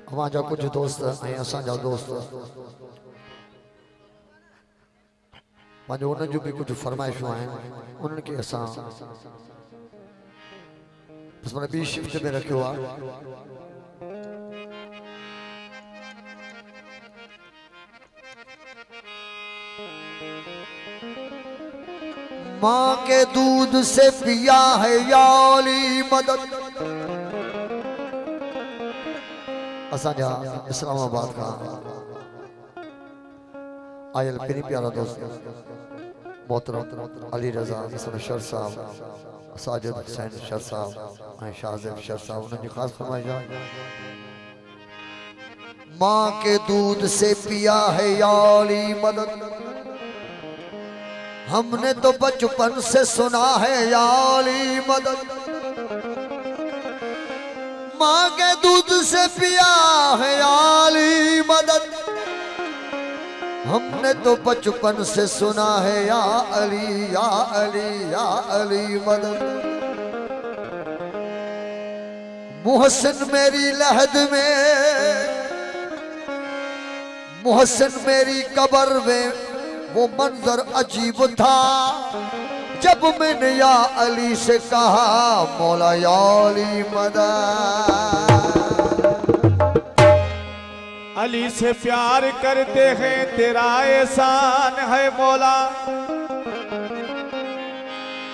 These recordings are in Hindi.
हमारा कुछ दोस्त असांजा दोस्त मां जो उन जो भी कुछ फरमाइशूं आहिनि उन्हनि खे असां बस मैंने बी शिफ्ट में रखियो आहे। माँ के दूध से पिया है याली मदद असांजा इस्लामाबाद का आयल पेरी प्यारा दोस्त मोहतरम अली रजा शर साहब साजिद हुसैन शर साहब ऐं शाहज़ैब शर साहब उन्हें खास फरमाइश आहे। माँ के दूध से पिया है याली मदद हमने तो बचपन से सुना है याली मदद। माँ के दूध से पिया है याली मदद हमने तो बचपन से सुना है या अली या अली या अली मदद। मुहसिन मेरी लहद में मुहसिन मेरी कब्र में वो मंजर अजीब था जब मैंने या अली से कहा मौला या अली मदद। अली से प्यार करते हैं तेरा एहसान है मौला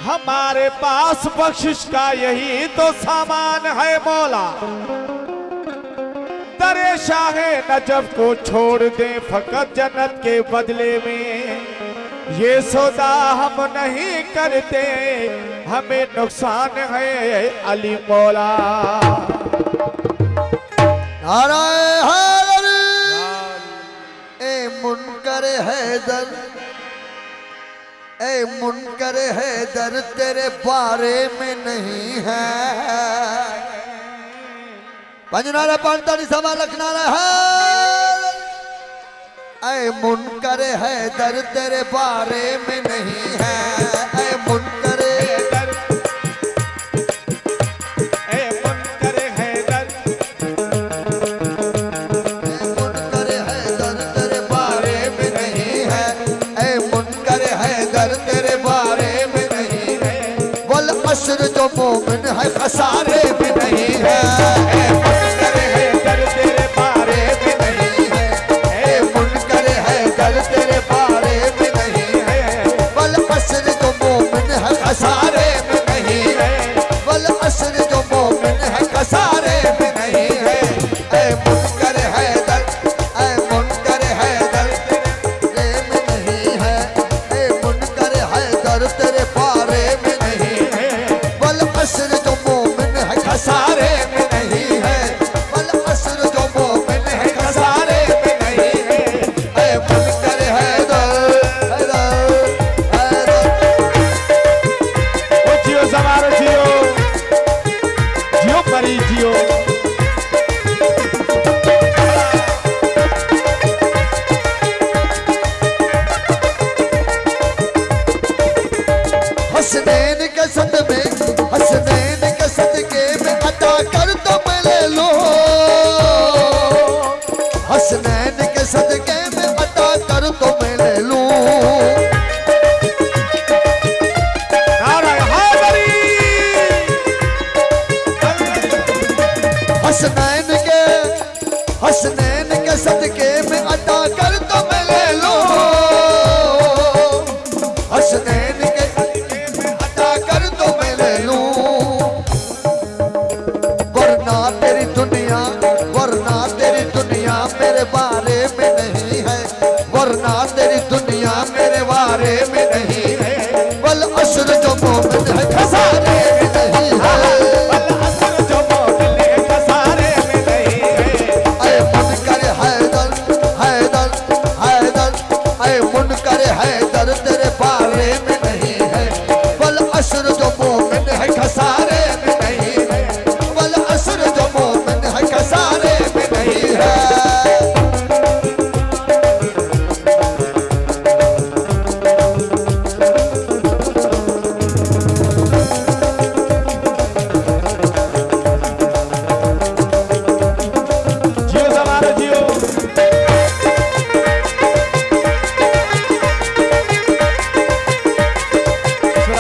हमारे पास बख्शिश का यही तो सामान है मौला। दरे शाहे नजफ को छोड़ दे फकत जन्नत के बदले में ये सौदा हम नहीं करते हमें नुकसान है अली मौला। मुनकर हैदर ए मुनकर हैदर तेरे बारे में नहीं है पंजनारा पांताली सवा रखना है। ए मुनकर हैदर तेरे बारे में नहीं है ए मुनकर असर जो मोमिन है खसारे भी नहीं है मुनकर है दर तेरे बारे में नहीं है मुनकर है दर तेरे बारे में नहीं है बल असर जो मोमिन है खसारे में नहीं है बल असर जो मोमिन है खसारे में नहीं है मुनकर है दर मुनकर है दर तेरे में नहीं है मुनकर है दर तेरे बारे में असर जो मोमिन है खसारे में नहीं है बल असर जो मोमिन है खसारे में नहीं है ऐ मुनकर हैदर हैदर हैदर ओ जियो सवार जियो जियो परी जियो हसनैन के सद में हसनैन के सदके में अता कर तो मैं ले लो हसनैन के सदके में अता कर तो मैं ले लूं हसनैन के सदके में अता कर तो मैं ले लूं हसनैन के सदके में अता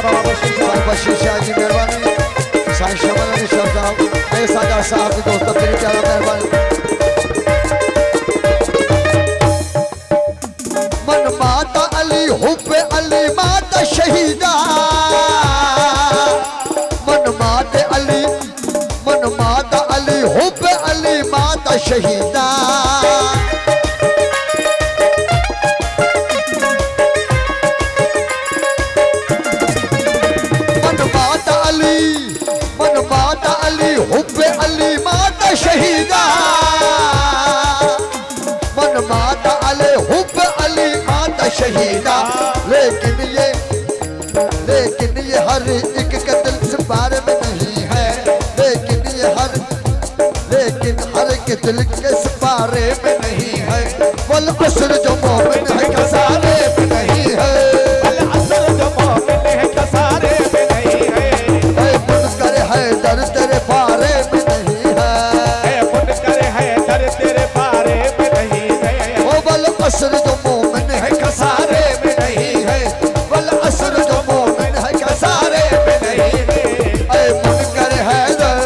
बाबा बशीर भाई बशीर शाह जी मेहरबानी, साईं शमल अली शाह साहब, सादा साहब की दोस्तों तेरी प्यारा मेहरबानी। मन माता अली हुब्बे अली माता शहीदा, मन माता अली हुब्बे अली माता शहीदा। हुब्बे अली माता शहीदा, मन माता अली हुब्बे अली माता शहीदा। लेकिन ये हर एक के दिल से बारे में नहीं है, लेकिन हर के दिल के बारे में नहीं है। वल असर जो मोमिन है खसारे में नहीं है, वल असर जो मोमिन है खसारे में नहीं है। मुनकर है दर तेरे बारे में नहीं है, मुनकर है दर तेरे बारे में नहीं है। वो वल असर जो मोमिन है खसारे में नहीं है, वल असर जो मोमिन है खसारे में नहीं है। मुनकर है दर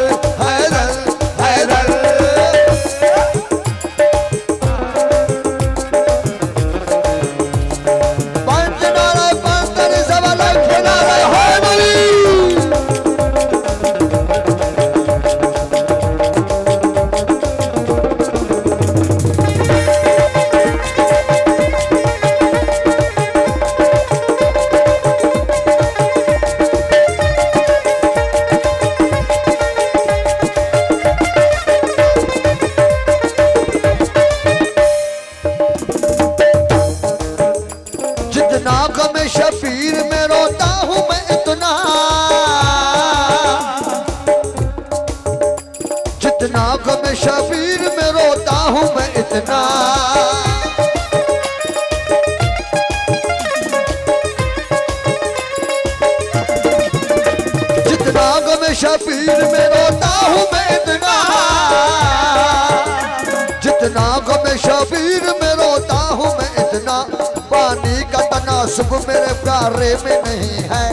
शबीर में रोता हूँ मैं इतना, जितना गम शबीर में रोता हूँ मैं इतना। जितना गम शबीर में रोता हूँ मैं इतना, जितना गम शबीर में रोता हूँ मैं इतना। पानी का तनासुब मेरे प्यारे में नहीं है,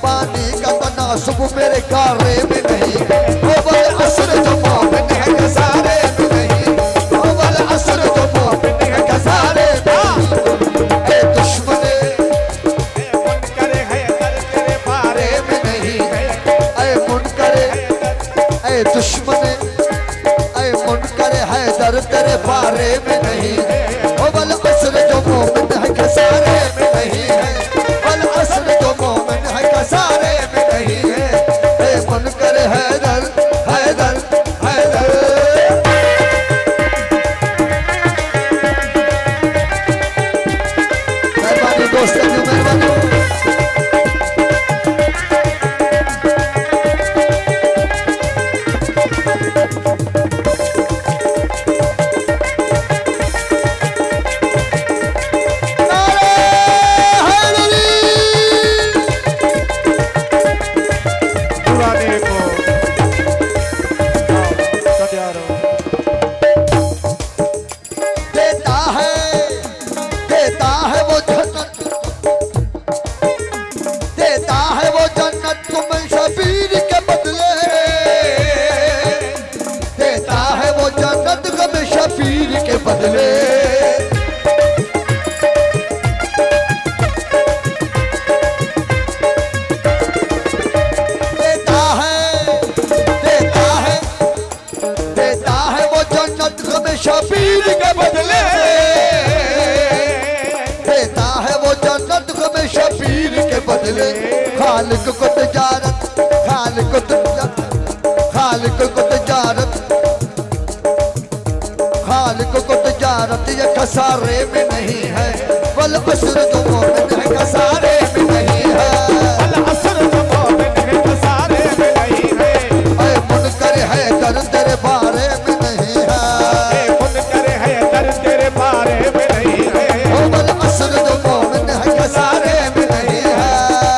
पानी का तनासुब मेरे कार्य में नहीं है। वो वल असर जो मोमिन है खसारे में नहीं, वो वल असर जो मोमिन है खसारे में नहीं। दुश्मने मुनकर है दर तेरे बारे में नहीं है। मुनकर दुश्मने मुनकर है दर तेरे बारे में नहीं है। वो वल असर जो मोमिन है खसारे में नहीं है, वल असर जो मोमिन है खसारे में नहीं है। मुनकर हैदर हैदर हैदर। मेहरबानी दोस्तों की मेहरबानी। बदले देता है वो जन्नत में शबीर के बदले, देता है वो जन्नत में शबीर के बदले। खालिक को तिजारत, खालिक को तिजारत, खालिक को तिजारत ये खसारे में नहीं है। वल असर जो मोमिन है खसारे में नहीं है, वल असर जो मोमिन है खसारे में नहीं है। मुनकर है दर तेरे बारे में नहीं है, मुनकर है दर तेरे बारे में नहीं है। वल असर जो मोमिन है खसारे में नहीं है,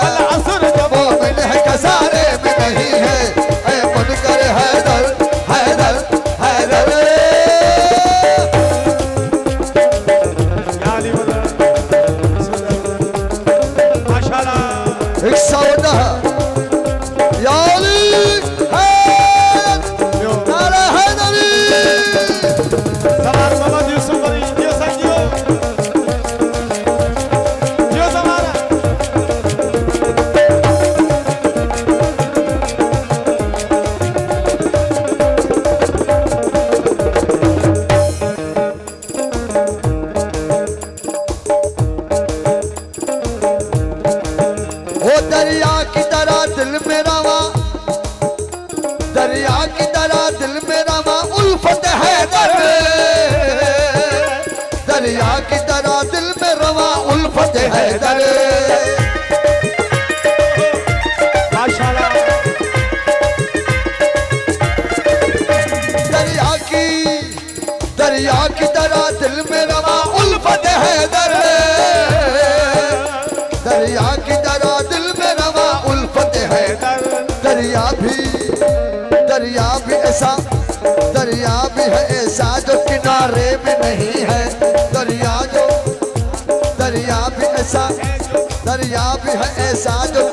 वल असर जो मोमिन है खसारे में नहीं है। मुनकर है दर हैदर हैदर। गाली वाला 110 या अली है नारा है नबी सलाम मोहम्मद यूसुफ अली जियो संगियो जियो समारा दरिया की तरह दिल में रवा दरिया की तरह दिल में रवा उल्फत है दरिया की तरह दिल में रवा उल्फत है माशाल्लाह दरिया की तरह दिल में रवा उल्फत है दरिया की तरह दिल में रवा उल्फत है दरिया भी ऐसा दरिया भी है ऐसा जो किनारे में नहीं है दरिया भी ऐसा दरिया भी है ऐसा जो